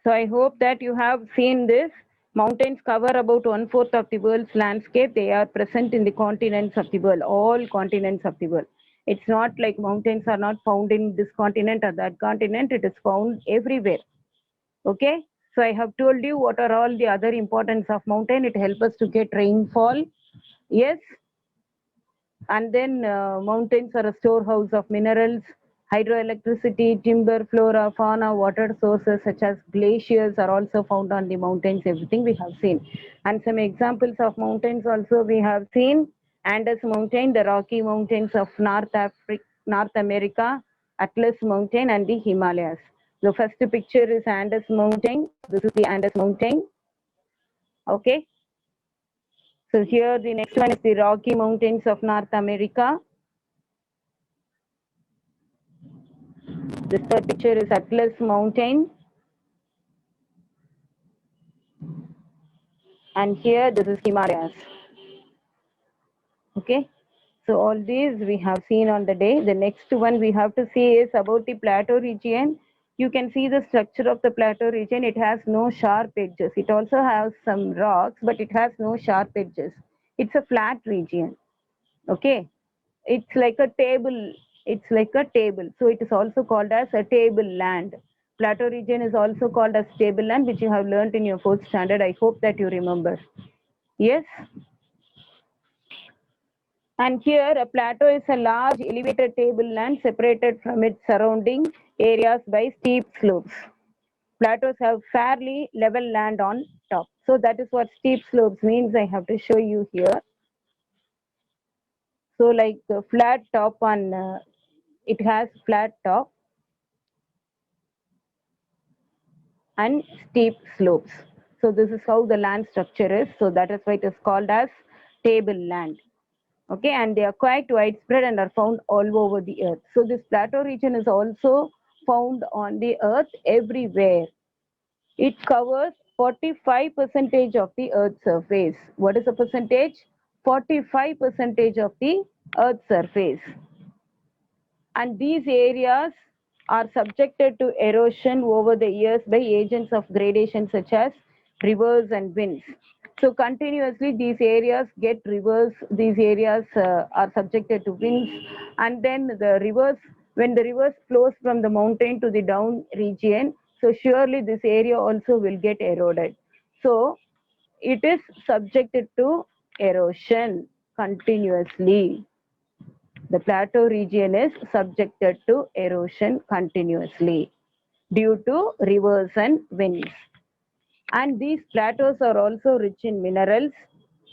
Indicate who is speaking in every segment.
Speaker 1: So I hope that you have seen this. Mountains cover about 1/4 of the world's landscape. They are present in the continents of the world, all continents of the world. It's not like mountains are not found in this continent or that continent. It is found everywhere. Okay. So I have told you what are all the other importance of mountain. It helps us to get rainfall. Yes, and then mountains are a storehouse of minerals, hydroelectricity, timber, flora, fauna, water sources such as glaciers are also found on the mountains, everything we have seen. And some examples of mountains also we have seen: Andes Mountain, the Rocky Mountains of North America, Atlas Mountain, and the Himalayas. The first picture is Andes Mountain. This is the Andes Mountain. Okay. So here the next one is the Rocky Mountains of North America. This third picture is Atlas Mountain. And here this is Himalayas. Okay. So all these we have seen on the day. The next one we have to see is about the plateau region. You can see the structure of the plateau region. It has no sharp edges. It also has some rocks, but it has no sharp edges. It's a flat region. Okay. It's like a table. It's like a table. So it is also called as a tableland. Plateau region is also called as tableland, which you have learned in your fourth standard. I hope that you remember. Yes. And here a plateau is a large elevated tableland separated from its surrounding areas by steep slopes. Plateaus have fairly level land on top. So that is what steep slopes means. I have to show you here. So like flat top on, it has flat top and steep slopes. So this is how the land structure is. So that is why it is called as tableland. Okay, and they are quite widespread and are found all over the earth. So this plateau region is also found on the earth everywhere. It covers 45% of the earth's surface. What is the percentage? 45% of the earth's surface. And these areas are subjected to erosion over the years by agents of gradation such as rivers and winds. So continuously these areas get rivers, these areas are subjected to winds, and then the rivers, when the rivers flows from the mountain to the down region, so surely this area also will get eroded. So it is subjected to erosion continuously. The plateau region is subjected to erosion continuously due to rivers and winds. And these plateaus are also rich in minerals,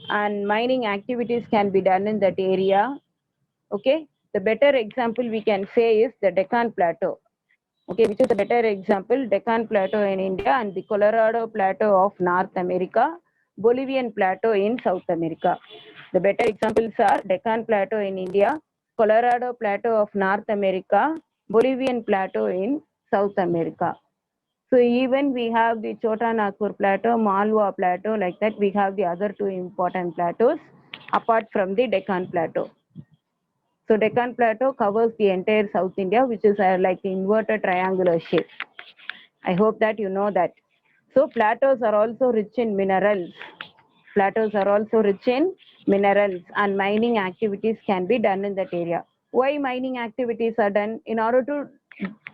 Speaker 1: and mining activities can be done in that area. Okay, the better example we can say is the Deccan Plateau. Okay, which is a better example: Deccan Plateau in India and the Colorado Plateau of North America, Bolivian Plateau in South America. The better examples are Deccan Plateau in India, Colorado Plateau of North America, Bolivian Plateau in South America. So even we have the Chota Nagpur Plateau, Malwa Plateau, like that. We have the other two important plateaus apart from the Deccan Plateau. So Deccan Plateau covers the entire South India, which is like the inverted triangular shape. I hope that you know that. So plateaus are also rich in minerals. Plateaus are also rich in minerals, and mining activities can be done in that area. Why mining activities are done? In order to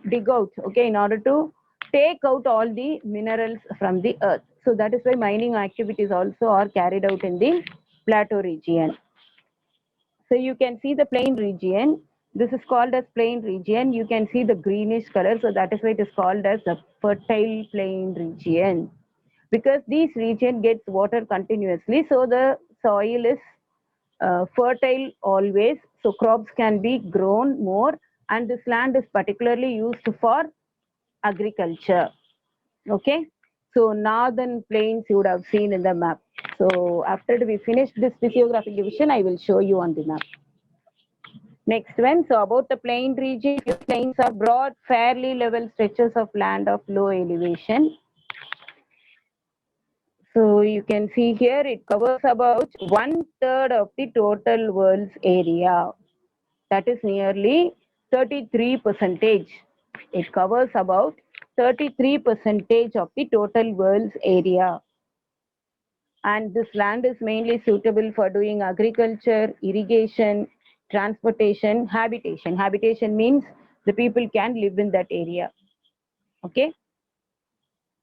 Speaker 1: dig out, okay, in order to take out all the minerals from the earth. So that is why mining activities also are carried out in the plateau region. So you can see the plain region. This is called as plain region. You can see the greenish color. So that is why it is called as the fertile plain region. Because this region gets water continuously, so the soil is fertile always. So crops can be grown more, and this land is particularly used for agriculture. Okay. So northern plains you would have seen in the map. So after we finish this physiographic division, I will show you on the map. Next one, so about the plain region, plains are broad, fairly level stretches of land of low elevation. So you can see here it covers about 1/3 of the total world's area. That is nearly 33%. It covers about 33% of the total world's area. And this land is mainly suitable for doing agriculture, irrigation, transportation, habitation. Habitation means the people can live in that area. Okay.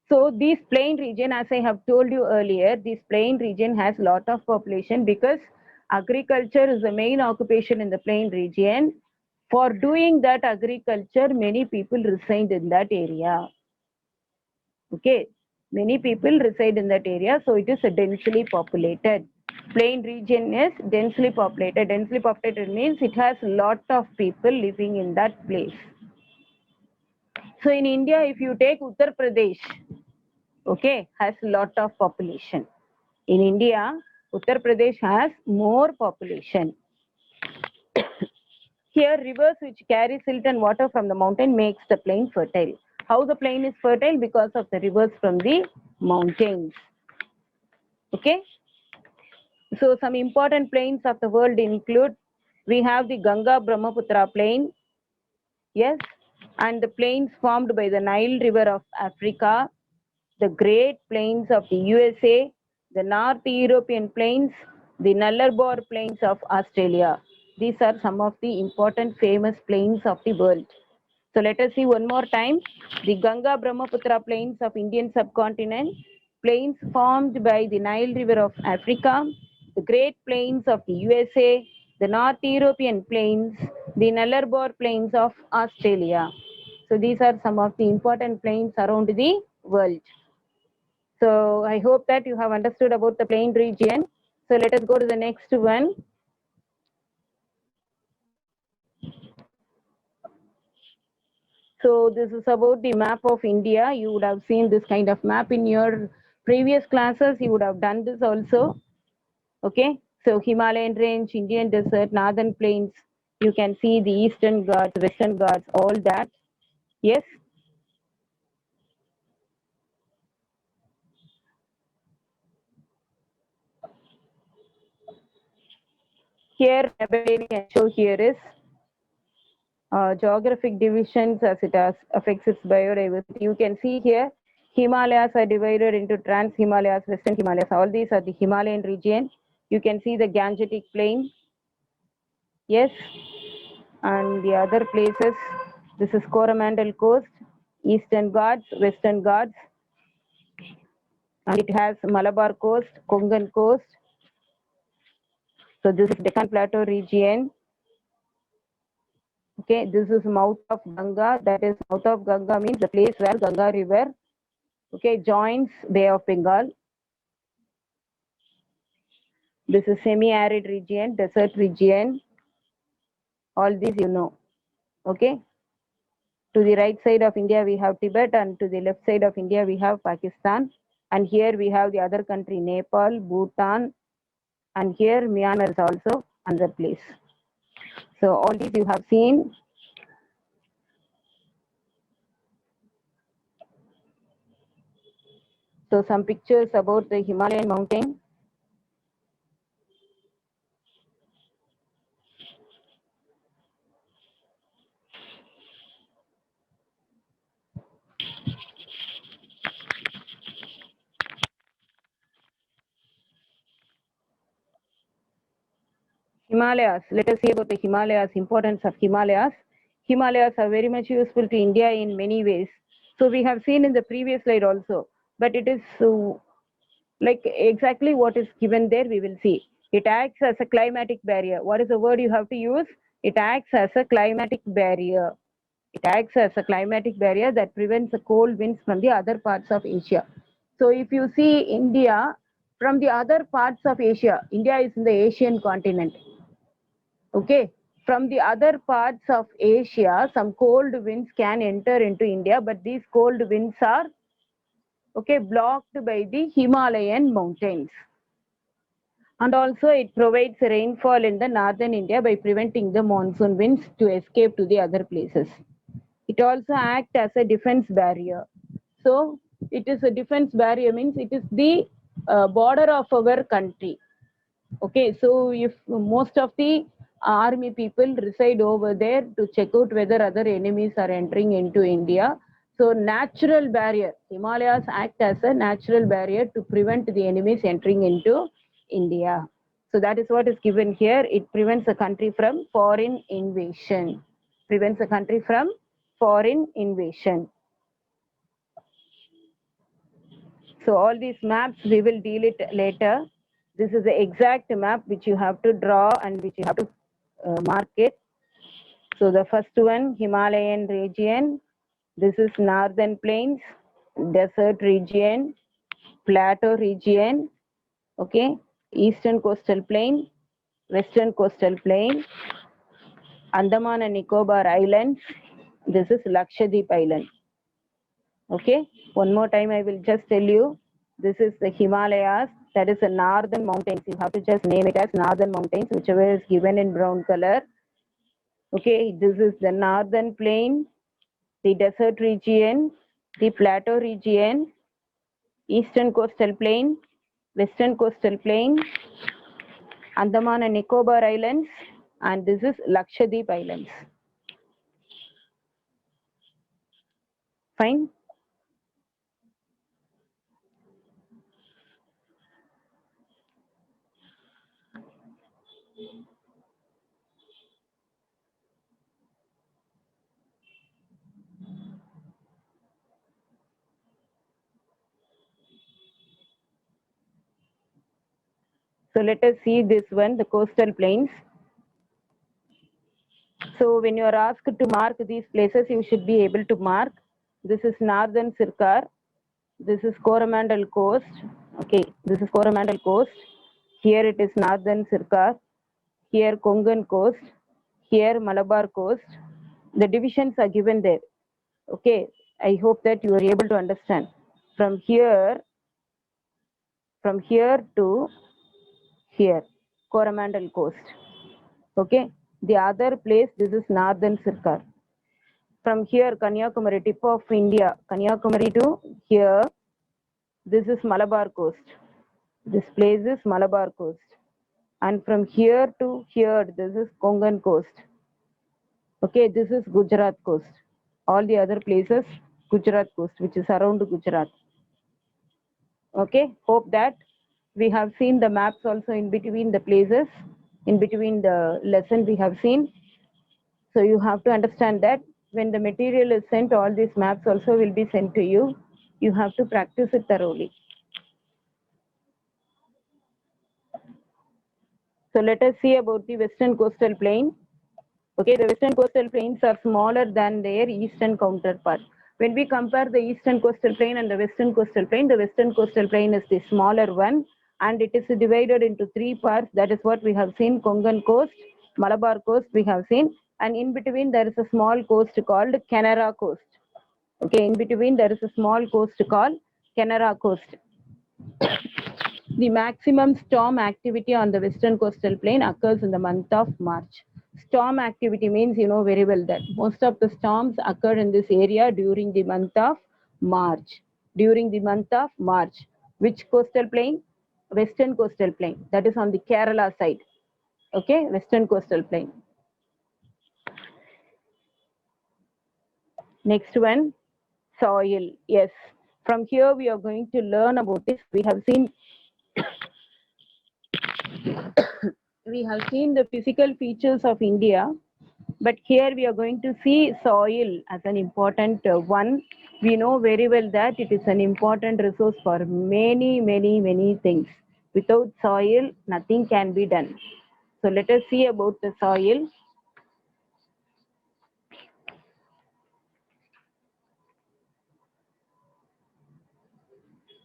Speaker 1: So this plain region, as I have told you earlier, this plain region has lot of population because agriculture is the main occupation in the plain region. For doing that agriculture, many people reside in that area. Okay, many people reside in that area, so it is a densely populated. Plain region is densely populated. Densely populated means it has lot of people living in that place. So in India, if you take Uttar Pradesh, okay, has lot of population. In India, Uttar Pradesh has more population. Here, rivers which carry silt and water from the mountain makes the plain fertile. How the plain is fertile? Because of the rivers from the mountains. Okay. So some important plains of the world include, we have the Ganga Brahmaputra plain, yes, and the plains formed by the Nile River of Africa, the Great Plains of the USA, the North European Plains, the Nullarbor Plains of Australia. These are some of the important famous plains of the world. So let us see one more time. The Ganga Brahmaputra plains of Indian subcontinent, plains formed by the Nile River of Africa, the Great Plains of the USA, the North European plains, the Nullarbor plains of Australia. So these are some of the important plains around the world. So I hope that you have understood about the plain region. So let us go to the next one. So this is about the map of India. You would have seen this kind of map in your previous classes. You would have done this also. Okay. So Himalayan range, Indian desert, northern plains. You can see the eastern Ghats, western Ghats, all that. Yes. Here, ability can show here is geographic divisions as it has affects its biodiversity. You can see here Himalayas are divided into Trans Himalayas, Western Himalayas. All these are the Himalayan region. You can see the Gangetic Plain. Yes, and the other places. This is Coromandel Coast, Eastern Ghats, Western Ghats, and it has Malabar Coast, Kongan Coast. So this is Deccan Plateau region. Okay, this is mouth of Ganga. That is mouth of Ganga means the place where Ganga River, okay, joins Bay of Bengal. This is semi-arid region, desert region. All these you know. Okay. To the right side of India we have Tibet, and to the left side of India we have Pakistan. And here we have the other country Nepal, Bhutan, and here Myanmar is also another place. So all these you have seen. So some pictures about the Himalayan mountain. Himalayas. Let us see about the Himalayas, importance of Himalayas. Himalayas are very much useful to India in many ways. So we have seen in the previous slide also, but it is like exactly what is given there we will see. It acts as a climatic barrier. What is the word you have to use? It acts as a climatic barrier. It acts as a climatic barrier that prevents the cold winds from the other parts of Asia. So if you see India, from the other parts of Asia, India is in the Asian continent. Okay, from the other parts of Asia, some cold winds can enter into India, but these cold winds are, okay, blocked by the Himalayan mountains. And also it provides rainfall in the northern India by preventing the monsoon winds to escape to the other places. It also acts as a defense barrier. So it is a defense barrier means it is the border of our country. Okay, so if most of the army people reside over there to check out whether other enemies are entering into India, So natural barrier. Himalayas act as a natural barrier to prevent the enemies entering into India. So that is what is given here. It prevents a country from foreign invasion. Prevents a country from foreign invasion. So all these maps, we will deal it later. This is the exact map which you have to draw and which you have to mark it. So the first one, Himalayan region. This is northern plains, desert region, plateau region, okay, eastern coastal plain, western coastal plain, Andaman and Nicobar Islands. This is Lakshadweep Island. Okay, one more time I will just tell you. This is the Himalayas, that is the northern mountains. You have to just name it as northern mountains, whichever is given in brown color. Okay, this is the northern plain, the desert region, the plateau region, eastern coastal plain, western coastal plain, Andaman and Nicobar Islands, and this is Lakshadweep Islands. Fine. So let us see this one, the coastal plains. So when you are asked to mark these places, you should be able to mark. This is northern Sirkar. This is Coromandel coast. Okay, this is Coromandel coast. Here it is northern Sirkar. Here Kongan coast. Here Malabar coast. The divisions are given there. Okay, I hope that you are able to understand. From here to here, Coromandel coast. Okay, the other place, this is northern Sirkar. From here, Kanyakumari, tip of India, Kanyakumari to here, this is Malabar coast. This place is Malabar coast. And from here to here, this is Kongan coast. Okay, this is Gujarat coast. All the other places, Gujarat coast, which is around Gujarat. Okay, hope that we have seen the maps also in between the places, in between the lesson we have seen. So you have to understand that when the material is sent, all these maps also will be sent to you. You have to practice it thoroughly. So let us see about the western coastal plain. Okay, the western coastal plains are smaller than their eastern counterpart. When we compare the eastern coastal plain and the western coastal plain is the smaller one, and it is divided into three parts. That is what we have seen: Kongan coast, Malabar coast we have seen, and in between there is a small coast called Canara coast. Okay, in between there is a small coast called Canara coast. The maximum storm activity on the western coastal plain occurs in the month of March. Storm activity means you know very well that most of the storms occur in this area during the month of March. During the month of March. Which coastal plain? Western coastal plain. That is on the Kerala side. Okay, western coastal plain. Next one, soil. Yes. From here we are going to learn about this. We have seen the physical features of India, but here we are going to see soil as an important one. We know very well that it is an important resource for many things. Without soil, nothing can be done. So let us see about the soil.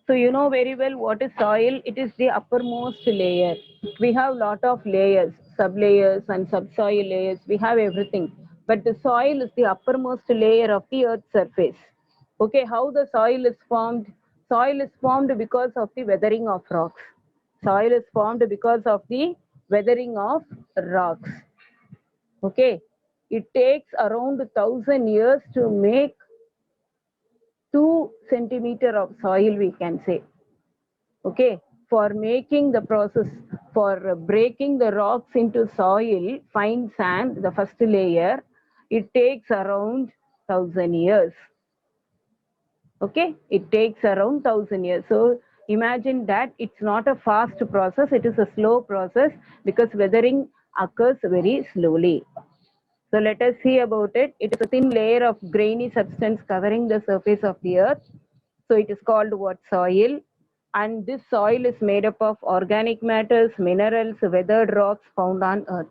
Speaker 1: So you know very well what is soil. It is the uppermost layer. We have lot of layers, sublayers and subsoil layers. We have everything. But the soil is the uppermost layer of the earth's surface. Okay, how the soil is formed? Soil is formed because of the weathering of rocks. Soil is formed because of the weathering of rocks. Okay, it takes around 1,000 years to make 2 centimeter of soil, we can say. Okay, for making the process, for breaking the rocks into soil, fine sand, the first layer, it takes around 1,000 years. Okay, it takes around 1,000 years. So imagine that it's not a fast process, it is a slow process because weathering occurs very slowly. So let us see about it. It is a thin layer of grainy substance covering the surface of the earth. So it is called what? Soil. And this soil is made up of organic matters, minerals, weathered rocks found on earth.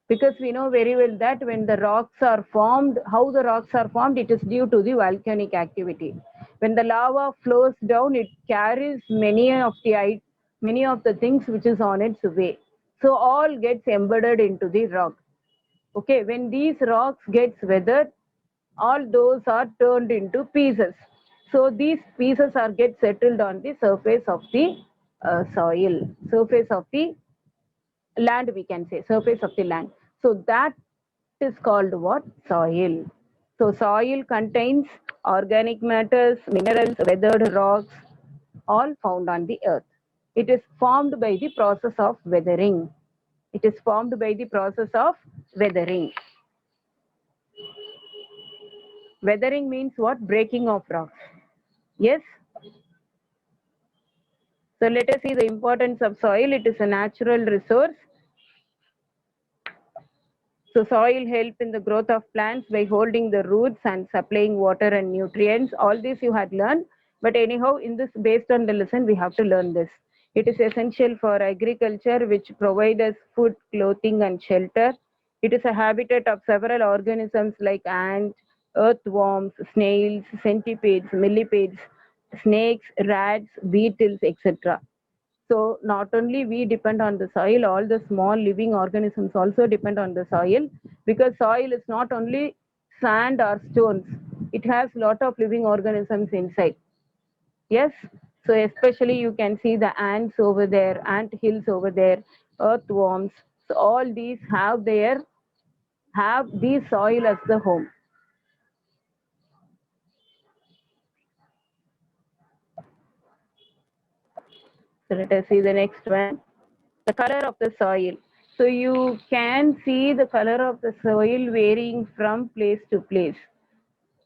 Speaker 1: Because we know very well that when the rocks are formed, how the rocks are formed, it is due to the volcanic activity. When the lava flows down, it carries many of the things which is on its way. So all gets embedded into the rock. Okay, when these rocks gets weathered, all those are turned into pieces. So these pieces are get settled on the surface of the soil, surface of the land, we can say, surface of the land. So that is called what? Soil. So soil contains organic matters, minerals, weathered rocks, all found on the earth. It is formed by the process of weathering. It is formed by the process of weathering. Weathering means what? Breaking of rocks. Yes. So let us see the importance of soil. It is a natural resource. So soil help in the growth of plants by holding the roots and supplying water and nutrients. All this you had learned. But anyhow, in this, based on the lesson, we have to learn this. It is essential for agriculture, which provides us food, clothing, and shelter. It is a habitat of several organisms like ants, earthworms, snails, centipedes, millipedes, snakes, rats, beetles, etc. So not only we depend on the soil, all the small living organisms also depend on the soil, because soil is not only sand or stones. It has lot of living organisms inside. Yes. So especially you can see the ants over there, ant hills over there, earthworms. So all these have the soil as the home. So let us see the next one. The color of the soil. So you can see the color of the soil varying from place to place.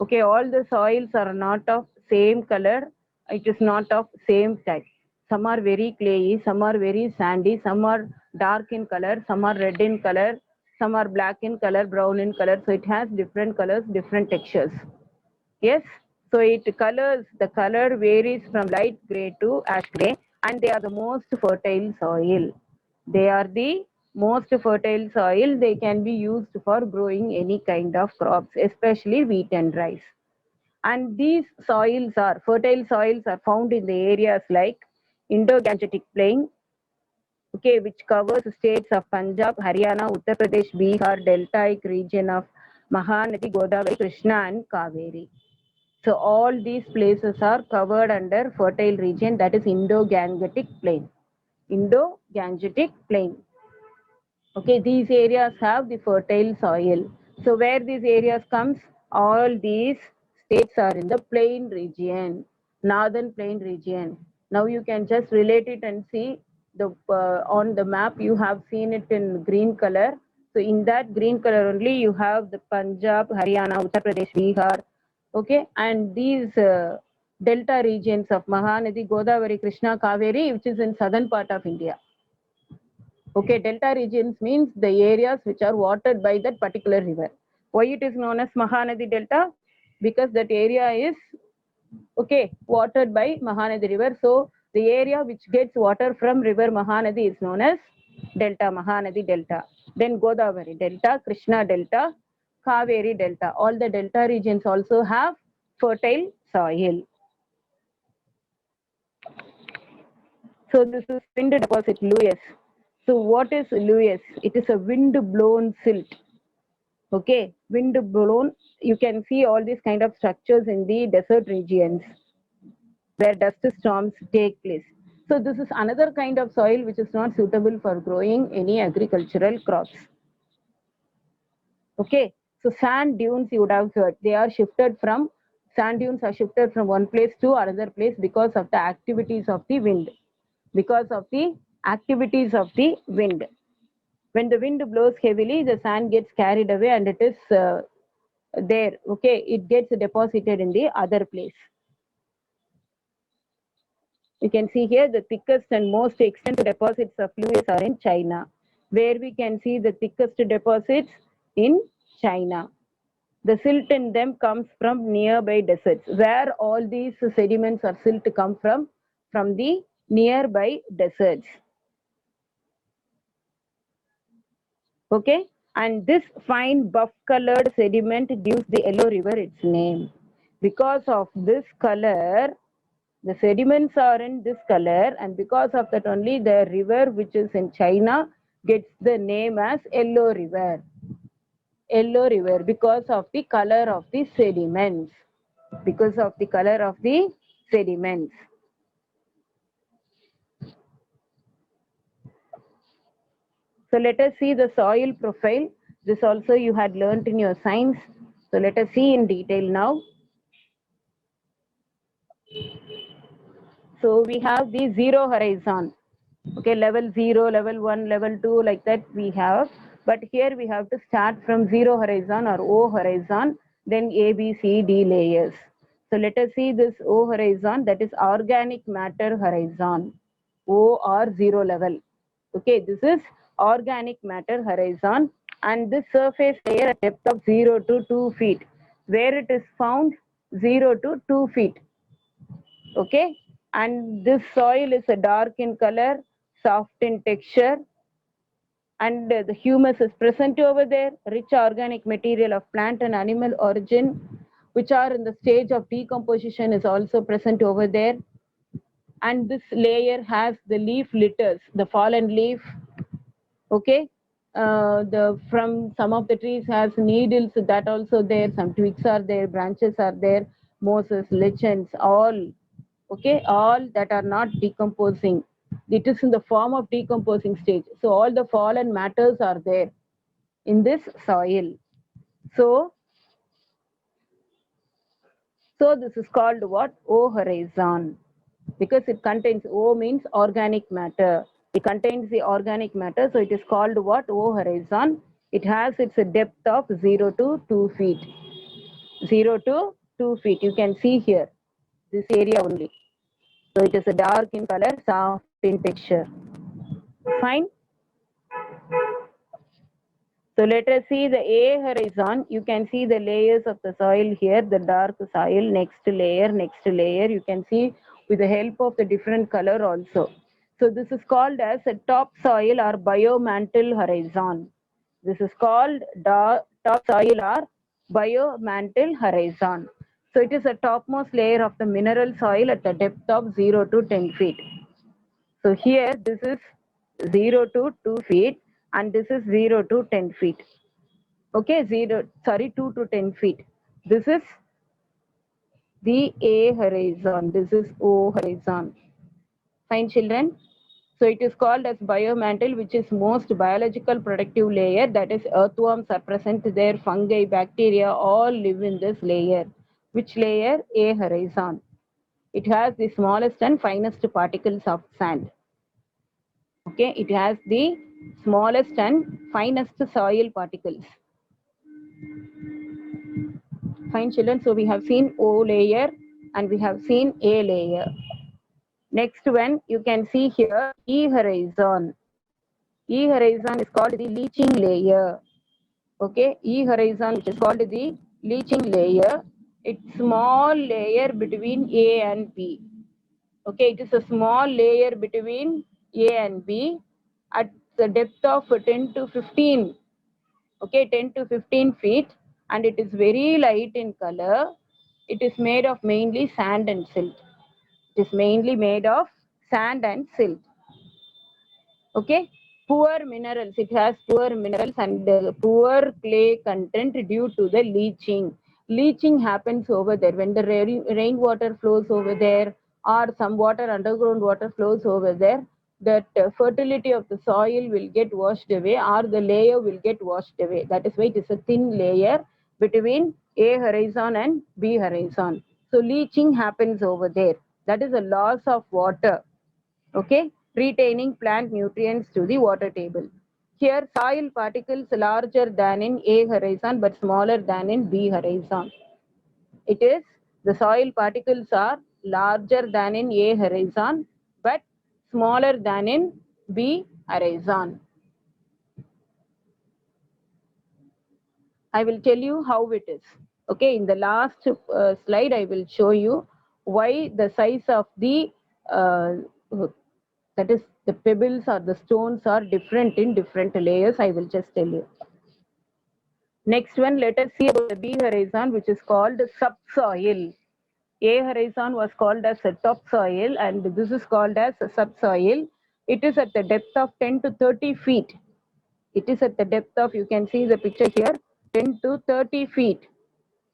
Speaker 1: Okay, all the soils are not of same color. It is not of same type. Some are very clayey, some are very sandy, some are dark in color, some are red in color, some are black in color, brown in color. So it has different colors, different textures. Yes, so the color varies from light gray to ash gray, and they are the most fertile soil. They are the most fertile soil. They can be used for growing any kind of crops, especially wheat and rice. And these fertile soils are found in the areas like Indo-Gangetic Plain, okay, which covers states of Punjab, Haryana, Uttar Pradesh, Bihar, Deltaic region of Mahanadi, Godavari, Krishna, and Kaveri. So all these places are covered under fertile region, that is Indo-Gangetic Plain. Indo-Gangetic Plain. Okay, these areas have the fertile soil. So where these areas comes, all these states are in the plain region, northern plain region. Now you can just relate it and see the on the map you have seen it in green color. So in that green color only you have the Punjab, Haryana, Uttar Pradesh, Bihar. Okay, and these delta regions of Mahanadi, Godavari, Krishna, Kaveri, which is in southern part of India. Okay, delta regions means the areas which are watered by that particular river. Why it is known as Mahanadi Delta? Because that area is watered by Mahanadi River. So the area which gets water from river Mahanadi is known as Delta, Mahanadi Delta. Then Godavari Delta, Krishna Delta, Kaveri Delta. All the delta regions also have fertile soil. So this is wind deposit, Lewis. So what is Lewis? It is a wind blown silt. Okay, wind blown. You can see all these kind of structures in the desert regions where dust storms take place. So this is another kind of soil which is not suitable for growing any agricultural crops. Okay, so sand dunes you would have heard. Sand dunes are shifted from one place to another place because of the activities of the wind. Because of the activities of the wind. When the wind blows heavily, the sand gets carried away and it is there. Okay, it gets deposited in the other place. You can see here the thickest and most extensive deposits of fluvius are in China. Where we can see the thickest deposits? In China. The silt in them comes from nearby deserts. Where all these sediments or silt come from? From the nearby deserts. Okay, and this fine buff colored sediment gives the Yellow River its name. Because of this color, the sediments are in this color, and because of that only the river which is in China gets the name as Yellow River. Yellow River because of the color of the sediments. Because of the color of the sediments. So let us see the soil profile. This also you had learnt in your science. So let us see in detail now. So we have the zero horizon. Okay, level 0, level 1, level 2, like that we have. But here we have to start from zero horizon or O horizon, then A, B, C, D layers. So let us see this O horizon, that is organic matter horizon. O or zero level. Okay, this is organic matter horizon, and this surface layer at depth of 0 to 2 feet. Where it is found? 0 to 2 feet. Okay, and this soil is a dark in color, soft in texture, and the humus is present over there, rich organic material of plant and animal origin which are in the stage of decomposition is also present over there. And this layer has the leaf litters, the fallen leaf. Okay, the from some of the trees has needles, that also there, some twigs are there, branches are there, mosses, lichens, all. Okay, all that are not decomposing, it is in the form of decomposing stage, so all the fallen matters are there in this soil. So this is called what? O horizon, because it contains, O means organic matter, it contains the organic matter, so it is called what? O horizon. It has its depth of 0 to 2 feet. 0 to 2 feet, you can see here this area only. So it is a dark in color, soft in texture. Fine. So let us see the A horizon. You can see the layers of the soil here, the dark soil, next layer, next layer. You can see with the help of the different color also. So this is called as a topsoil or biomantle horizon. This is called topsoil or biomantle horizon. So it is a topmost layer of the mineral soil at the depth of 0 to 10 feet. So here this is 0 to 2 feet and this is 0 to 10 feet. Okay, 2 to 10 feet. This is the A horizon. This is O horizon. Fine, children. So it is called as biomantle, which is most biological productive layer. That is, earthworms are present there, fungi, bacteria, all live in this layer. Which layer? A horizon. It has the smallest and finest particles of sand. Okay, it has the smallest and finest soil particles. Fine, children. So we have seen O layer and we have seen A layer. Next one, you can see here E horizon. E horizon is called the leaching layer. Okay, E horizon, which is called the leaching layer. It's small layer between A and B. Okay, it is a small layer between A and B at the depth of 10 to 15. Okay, 10 to 15 feet, and it is very light in color. It is made of mainly sand and silt. It is mainly made of sand and silt. Okay, poor minerals. It has poor minerals and poor clay content due to the leaching. Leaching happens over there when the rainwater flows over there, or some water, underground water flows over there. That fertility of the soil will get washed away, or the layer will get washed away. That is why it is a thin layer between A horizon and B horizon. So leaching happens over there. That is a loss of water. Okay, retaining plant nutrients to the water table. Here soil particles larger than in A horizon but smaller than in B horizon. It is, the soil particles are larger than in A horizon but smaller than in B horizon. I will tell you how it is. Okay, in the last slide, I will show you why the size of the uh, that is the pebbles or the stones are different in different layers. I will just tell you. Next one, let us see about the B horizon, which is called subsoil. A horizon was called as a topsoil, and this is called as a subsoil. It is at the depth of 10 to 30 feet. It is at the depth of, you can see the picture here, 10 to 30 feet.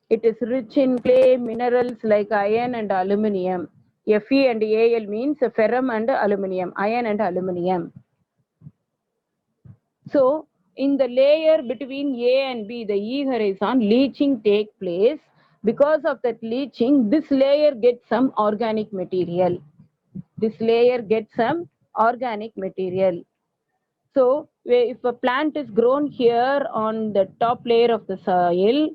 Speaker 1: It is rich in clay minerals like iron and aluminium. Fe and Al means ferrum and aluminium, iron and aluminium. So, in the layer between A and B, the E horizon, leaching take place. Because of that leaching, this layer gets some organic material. This layer gets some organic material. So, if a plant is grown here on the top layer of the soil,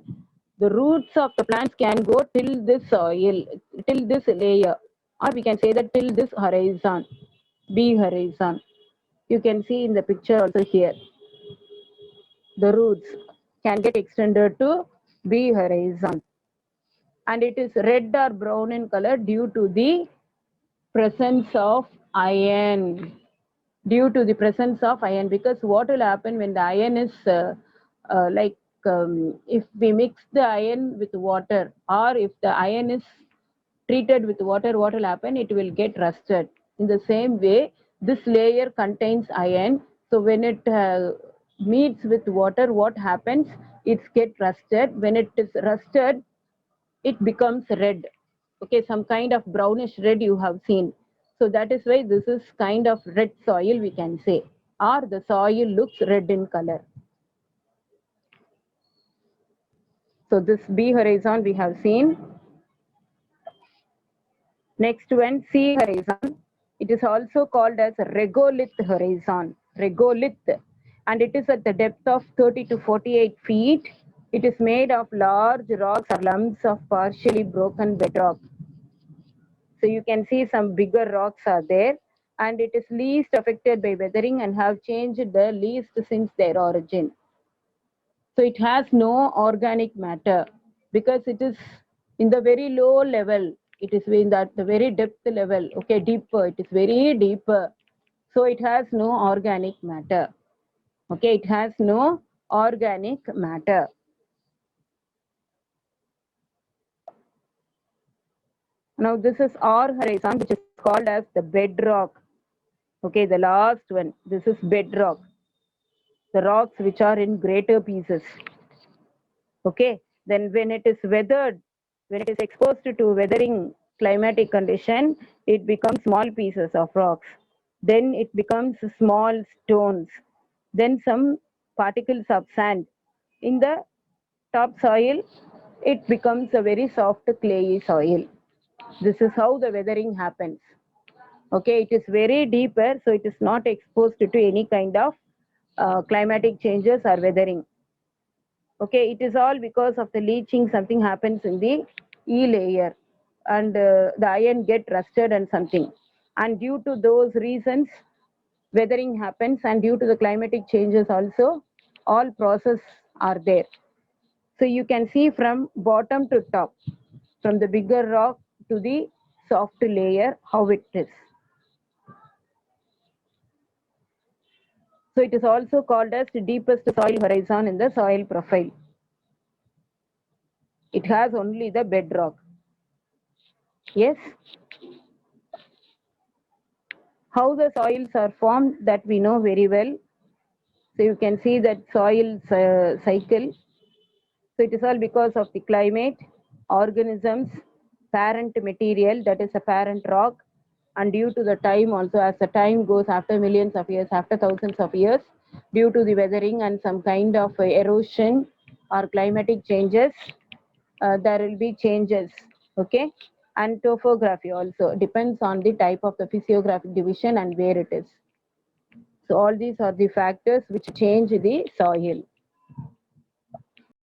Speaker 1: the roots of the plants can go till this soil, till this layer, or we can say that till this horizon, B horizon. You can see in the picture also here. The roots can get extended to B horizon, and it is red or brown in color due to the presence of iron. Due to the presence of iron, because what will happen when the iron is if we mix the iron with water, or if the iron is treated with water, what will happen? It will get rusted. In the same way, this layer contains iron. So when it meets with water, what happens? It gets rusted. When it is rusted, it becomes red. Okay, some kind of brownish red you have seen. So that is why this is kind of red soil, we can say, or the soil looks red in color. So this B horizon we have seen. Next one, C horizon. It is also called as regolith horizon. Regolith. And it is at the depth of 30 to 48 feet. It is made of large rocks or lumps of partially broken bedrock. So you can see some bigger rocks are there, and it is least affected by weathering and have changed the least since their origin. So it has no organic matter because it is in the very low level. It is in that the very depth level. Okay, deeper. It is very deeper. So it has no organic matter. Okay, it has no organic matter. Now this is R horizon, which is called as the bedrock. Okay, the last one. This is bedrock. The rocks which are in greater pieces. Okay, then when it is weathered, when it is exposed to weathering climatic condition, it becomes small pieces of rocks. Then it becomes small stones. Then some particles of sand. In the topsoil, it becomes a very soft clayey soil. This is how the weathering happens. Okay, it is very deeper, so it is not exposed to any kind of climatic changes or weathering. Okay, it is all because of the leaching, something happens in the E layer, and the iron get rusted and something. And due to those reasons, weathering happens, and due to the climatic changes also, all process are there. So you can see from bottom to top, from the bigger rock to the soft layer, how it is. So it is also called as the deepest soil horizon in the soil profile. It has only the bedrock. Yes. How the soils are formed, that we know very well. So you can see that soil cycle. So it is all because of the climate, organisms, parent material, that is a parent rock, and due to the time also, as the time goes, after millions of years, after thousands of years, due to the weathering and some kind of erosion or climatic changes, there will be changes. Okay, and topography also depends on the type of the physiographic division and where it is. So all these are the factors which change the soil.